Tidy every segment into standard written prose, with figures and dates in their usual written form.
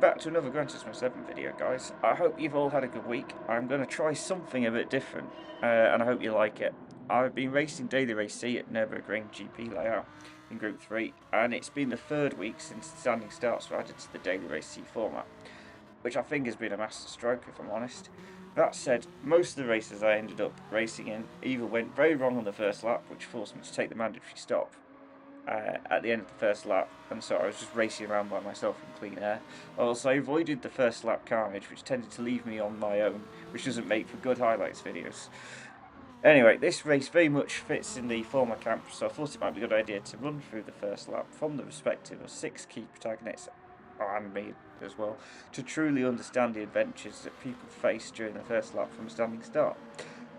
back to another Gran Turismo 7 video, guys. I hope you've all had a good week. I'm going to try something a bit different, and I hope you like it. I've been racing Daily Race C at Nurburgring GP layout in Group 3, and it's been the third week since standing starts were added to the Daily Race C format, which I think has been a masterstroke, if I'm honest. That said, most of the races I ended up racing in either went very wrong on the first lap, which forced me to take the mandatory stop at the end of the first lap, and so I was just racing around by myself in clean air. Also, I avoided the first lap carnage, which tended to leave me on my own, which doesn't make for good highlights videos. Anyway, this race very much fits in the former camp, so I thought it might be a good idea to run through the first lap from the perspective of 6 key protagonists, and me as well, to truly understand the adventures that people face during the first lap from a standing start.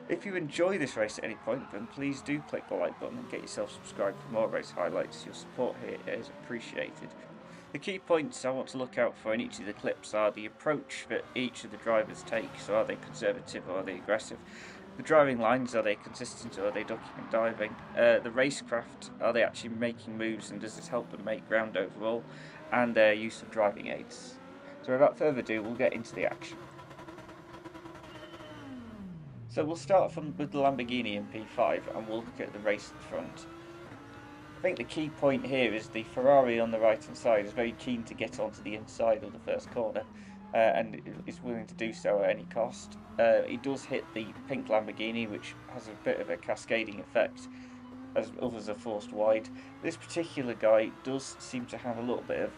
If you enjoy this race at any point, then please do click the like button and get yourself subscribed for more race highlights. Your support here is appreciated. The key points I want to look out for in each of the clips are the approach that each of the drivers take, so are they conservative or are they aggressive? The driving lines, are they consistent or are they ducking and diving? The racecraft, are they actually making moves and does this help them make ground overall? And their use of driving aids. So without further ado, we'll get into the action. So we'll start with the Lamborghini in P5 and we'll look at the race at the front. I think the key point here is the Ferrari on the right hand side is very keen to get onto the inside of the first corner and is willing to do so at any cost. He does hit the pink Lamborghini, which has a bit of a cascading effect as others are forced wide. This particular guy does seem to have a little bit of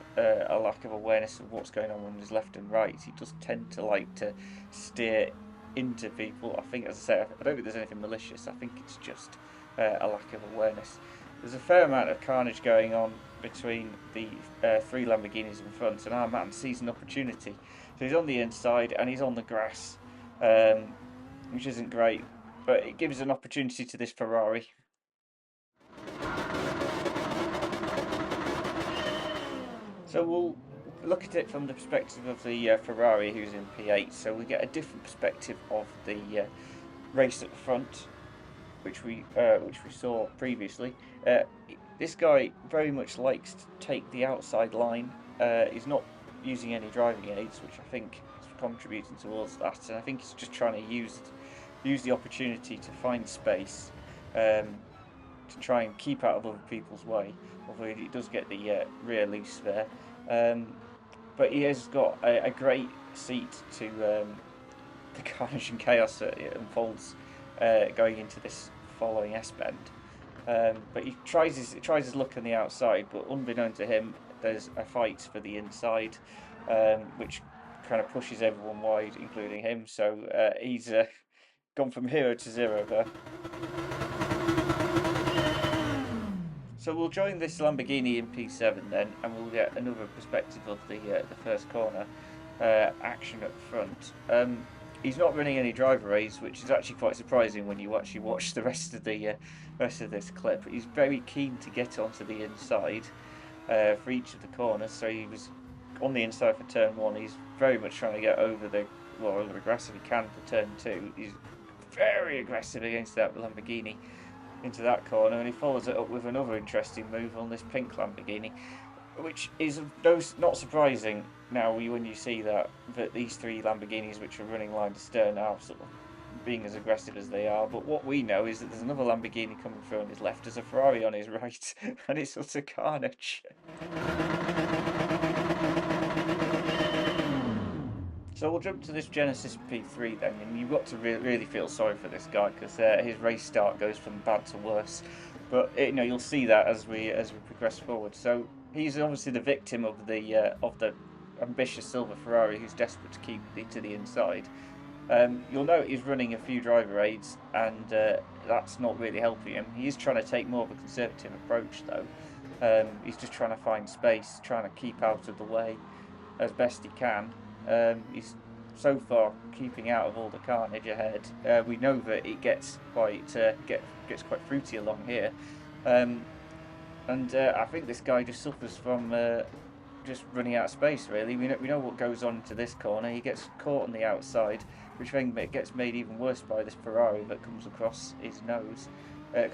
a lack of awareness of what's going on his left and right. He does tend to like to steer into people. I think, as I say, I don't think there's anything malicious. I think it's just a lack of awareness. There's a fair amount of carnage going on between the 3 Lamborghinis in front, and our man sees an opportunity. So he's on the inside and he's on the grass, which isn't great, but it gives an opportunity to this Ferrari. So we'll look at it from the perspective of the Ferrari, who's in P8. So we get a different perspective of the race at the front, which we saw previously. This guy very much likes to take the outside line. He's not using any driving aids, which I think is contributing towards that. And I think he's just trying to use the opportunity to find space, to try and keep out of other people's way. Although he does get the rear loose there. But he has got a great seat to the carnage and chaos that unfolds going into this following S-bend. But he tries his luck on the outside, but unbeknown to him, there's a fight for the inside, which kind of pushes everyone wide, including him. So he's gone from hero to zero there. So we'll join this Lamborghini in P7 then, and we'll get another perspective of the first corner action up front. He's not running any driver aids, which is actually quite surprising when you actually watch the rest of this clip. He's very keen to get onto the inside for each of the corners. So he was on the inside for turn 1. He's very much trying to get over over aggressive he can for turn 2. He's very aggressive against that Lamborghini into that corner, and he follows it up with another interesting move on this pink Lamborghini, which is not surprising now when you see that these 3 Lamborghinis, which are running line to stern, are sort of being as aggressive as they are. But what we know is that there's another Lamborghini coming through on his left, there's a Ferrari on his right, and it's utter carnage. So we'll jump to this Genesis P3 then, and you've got to really feel sorry for this guy because his race start goes from bad to worse. But you'll see that as we progress forward. So he's obviously the victim of the ambitious silver Ferrari, who's desperate to keep to the inside. You'll note he's running a few driver aids, and that's not really helping him. He is trying to take more of a conservative approach though. He's just trying to find space, trying to keep out of the way as best he can. He's so far keeping out of all the carnage ahead. We know that it gets quite fruity along here, and I think this guy just suffers from just running out of space. Really, we know what goes on into this corner. He gets caught on the outside, which then gets made even worse by this Ferrari that comes across his nose.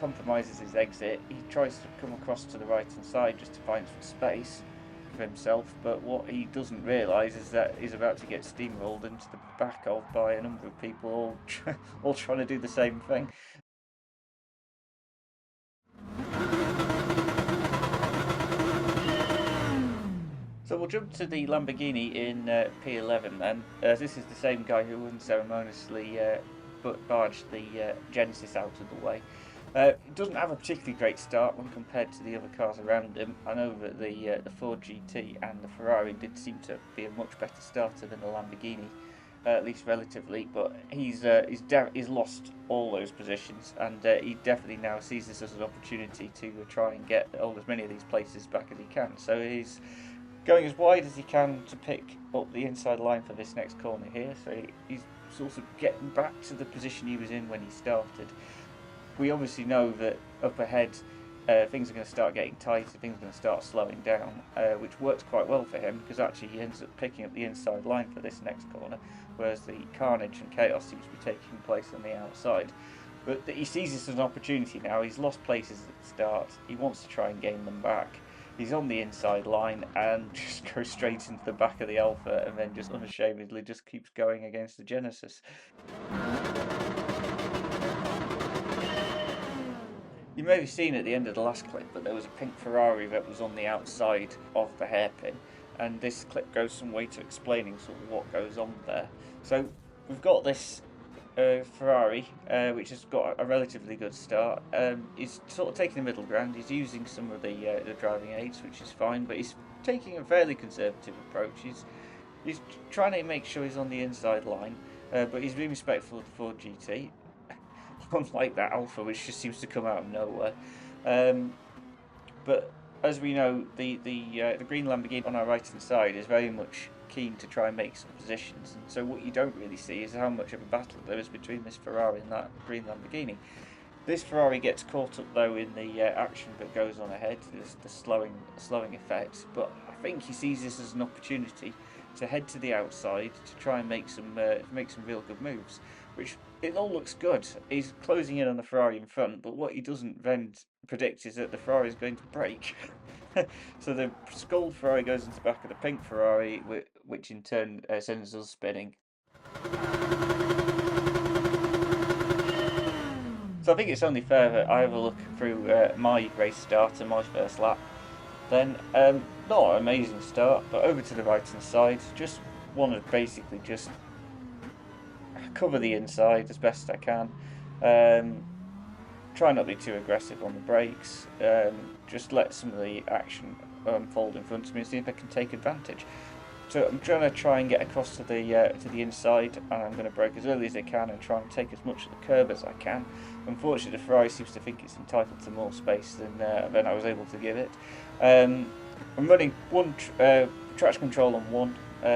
Compromises his exit. He tries to come across to the right hand side just to find some space. for himself, but what he doesn't realise is that he's about to get steamrolled into the back of by a number of people all trying to do the same thing. So we'll jump to the Lamborghini in P11 then. This is the same guy who unceremoniously barged the Genesis out of the way. It doesn't have a particularly great start when compared to the other cars around him. I know that the Ford GT and the Ferrari did seem to be a much better starter than the Lamborghini, at least relatively. But he's lost all those positions, and he definitely now sees this as an opportunity to try and get as many of these places back as he can. So he's going as wide as he can to pick up the inside line for this next corner here. So he's sort of getting back to the position he was in when he started. We obviously know that up ahead things are going to start getting tighter, things are going to start slowing down, which works quite well for him because actually he ends up picking up the inside line for this next corner, whereas the carnage and chaos seems to be taking place on the outside. But he sees this as an opportunity now. He's lost places at the start, he wants to try and gain them back. He's on the inside line and just goes straight into the back of the Alpha and then just unashamedly just keeps going against the Genesis. You may have seen at the end of the last clip, but there was a pink Ferrari that was on the outside of the hairpin, and this clip goes some way to explaining sort of what goes on there. So we've got this Ferrari, which has got a relatively good start. He's sort of taking the middle ground. He's using some of the driving aids, which is fine, but he's taking a fairly conservative approach. He's trying to make sure he's on the inside line, but he's being respectful of the Ford GT. Unlike that Alpha, which just seems to come out of nowhere. But as we know, the green Lamborghini on our right hand side is very much keen to try and make some positions, and so what you don't really see is how much of a battle there is between this Ferrari and that green Lamborghini. This Ferrari gets caught up though in the action that goes on ahead, the slowing effect, but I think he sees this as an opportunity to head to the outside to try and make some real good moves, which it all looks good. He's closing in on the Ferrari in front, but what he doesn't then predict is that the Ferrari is going to brake. So the sculled Ferrari goes into the back of the pink Ferrari, which in turn sends us spinning. So I think it's only fair that I have a look through my race start and my first lap. Then, not an amazing start, but over to the right hand side, just want to basically just cover the inside as best I can. Try not to be too aggressive on the brakes. Just let some of the action unfold in front of me and see if I can take advantage. So I'm trying to get across to the inside, and I'm going to brake as early as I can and try and take as much of the curb as I can. Unfortunately, the Ferrari seems to think it's entitled to more space than I was able to give it. I'm running one traction control on one.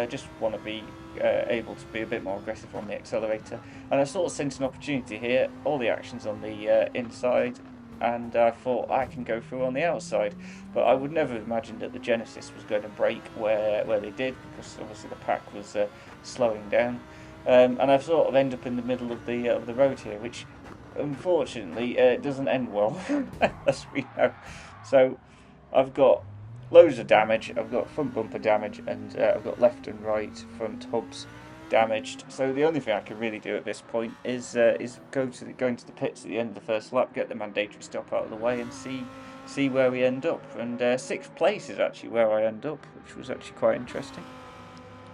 Just want to be able to be a bit more aggressive on the accelerator, and I sort of sensed an opportunity here. All the actions on the inside, and I thought I can go through on the outside, but I would never have imagined that the Genesis was going to brake where they did, because obviously the pack was slowing down, and I've sort of ended up in the middle of the road here, which unfortunately doesn't end well, as we know. So I've got loads of damage. I've got front bumper damage, and I've got left and right front hubs damaged. So the only thing I can really do at this point is go into the pits at the end of the first lap, get the mandatory stop out of the way, and see where we end up. And 6th place is actually where I end up, which was actually quite interesting.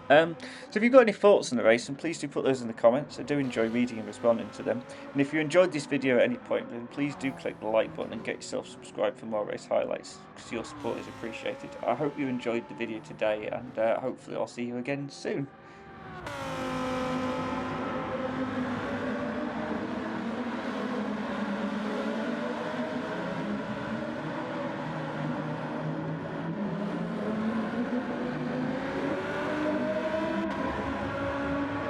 So if you've got any thoughts on the race, then please do put those in the comments. I do enjoy reading and responding to them. And if you enjoyed this video at any point, then please do click the like button and get yourself subscribed for more race highlights, because your support is appreciated. I hope you enjoyed the video today, and hopefully I'll see you again soon.